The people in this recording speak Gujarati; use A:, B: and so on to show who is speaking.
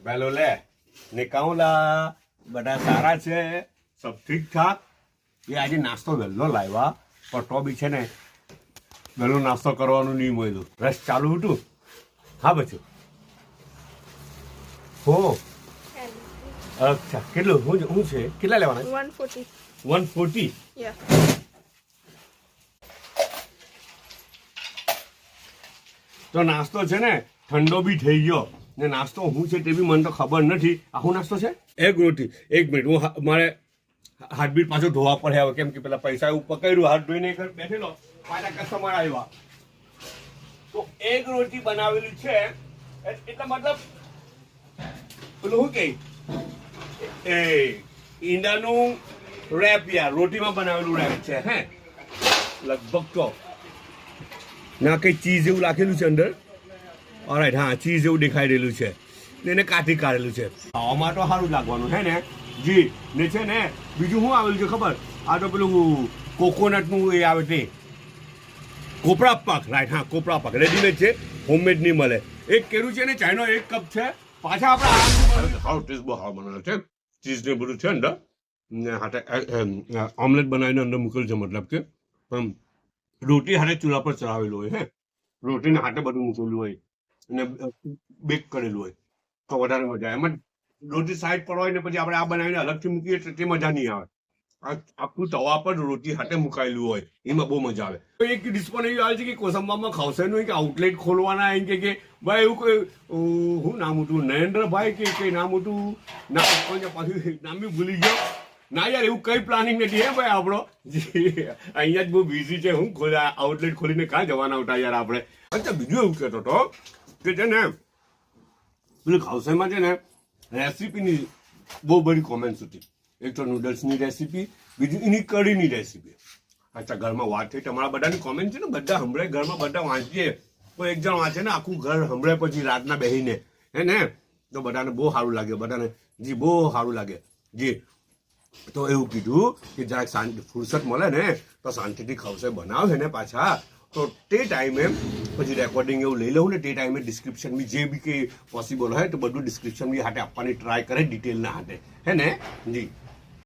A: વહેલો લે નિકાઉલા બધા સારા છે સબ ઠીક ઠાક એ આજે નાસ્તો વહેલો લાવ્યા પણ તો બી છે ને વહેલો નાસ્તો કરવાનું નહીં મળ્યું રસ ચાલુ હતું હા બચ્યું હો અચ્છા કેટલું હું છે કેટલા લેવાના
B: 140.
A: 140
B: Yeah.
A: તો નાસ્તો છે ને ઠંડો બી થઈ ગયો ને નાસ્તો હું છે તે બી મને તો ખબર નથી આ શું નાસ્તો છે એક રોટી એક મિનિટ હું મારે હાર્ટબીટ પાછો ધોવા પડે હવે કેમ કે પેલા પૈસા એવું પકડ્યું હાથ ધોઈને બેઠેલો મારા કસ્ટમર આવ્યા તો એક રોટી બનાવેલી છે એટલે મતલબ પેલું શું કે એ ઈંડાનું રેપ યાર રોટીમાં બનાવેલું રેપ છે હે લગભગ તો ના કઈ ચીઝ એવું રાખેલું છે અંદર ઓલરાઈટ હા ચીઝ એવું દેખાઈ રહેલું છે ને એને કાઢી કાઢેલું છે ખાવામાં તો સારું લાગવાનું હે ને જી ને છે ને બીજું શું આવેલું છે ખબર આ તો પેલું કોકોનટનું એ આવે તે કોપરા પાક રાઈટ હા કોપરા પાક રેડીમેડ છે હોમમેડ નહીં મળે એક કેરું છે ને ચાઇનો એક કપ છે પાછા આપણે હાઉ ટેસ્ટ બહુ હાવ બનાવેલો છે ચીઝ ને બધું છે અંદર ને હાથે ઓમલેટ બનાવીને અંદર મૂકેલું છે મતલબ કે રોટી હાથે ચૂલા પર ચડાવેલું હોય હે રોટીને હાથે બધું મૂકેલું હોય અને બેક કરેલું હોય તો વધારે મજા આવે એમાં રોટી સાઈડ પર હોય ને પછી આપણે આ બનાવીને અલગથી મૂકીએ તો તે મજા નહીં આવે આખું તવા પર રોટી હાથે મુકાયેલું હોય એમાં બહુ મજા આવે એક ડિશ પણ એવી આવે છે કે કોસંબામાં ખાવશે નહીં કે આઉટલેટ ખોલવાના એમ કે ભાઈ એવું કોઈ હું નામ હતું નરેન્દ્રભાઈ કે નામ હતું ના પાછું નામ બી ભૂલી ગયો ના યાર એવું કઈ પ્લાનિંગ નથી હે ભાઈ આપણો અહીંયા જ બહુ બિઝી છે હું આઉટલેટ ખોલીને ક્યાં જવાના હતા યાર આપણે અચ્છા બીજું એવું કહેતો હતો કે છે ને પેલું ખાવસામાં છે ને રેસીપીની બહુ બધી કોમેન્ટ્સ હતી એક તો નૂડલ્સની રેસીપી બીજું એની કઢીની રેસીપી અચ્છા ઘરમાં વાત થઈ તમારા બધાની કોમેન્ટ છે ને બધા સંભળાય ઘરમાં બધા વાંચીએ કોઈ એક જણ વાંચે ને આખું ઘર સંભળાય પછી રાતના બેસીને હે ને તો બધાને બહુ સારું લાગે બધાને જી બહુ સારું લાગે જી તો એવું કીધું કે જરાક શાંતિ ફુરસત મળે ને તો શાંતિથી ખવશે બનાવે ને પાછા તો તે ટાઈમે પછી રેકોર્ડિંગ એવું લઈ લઉં ને તે ટાઈમે ડિસ્ક્રિપ્શન બી જે બી કંઈ પોસિબલ હોય તો બધું ડિસ્ક્રિપ્શન બી હાથે આપવાની ટ્રાય કરે ડિટેલના હાથે હે ને જી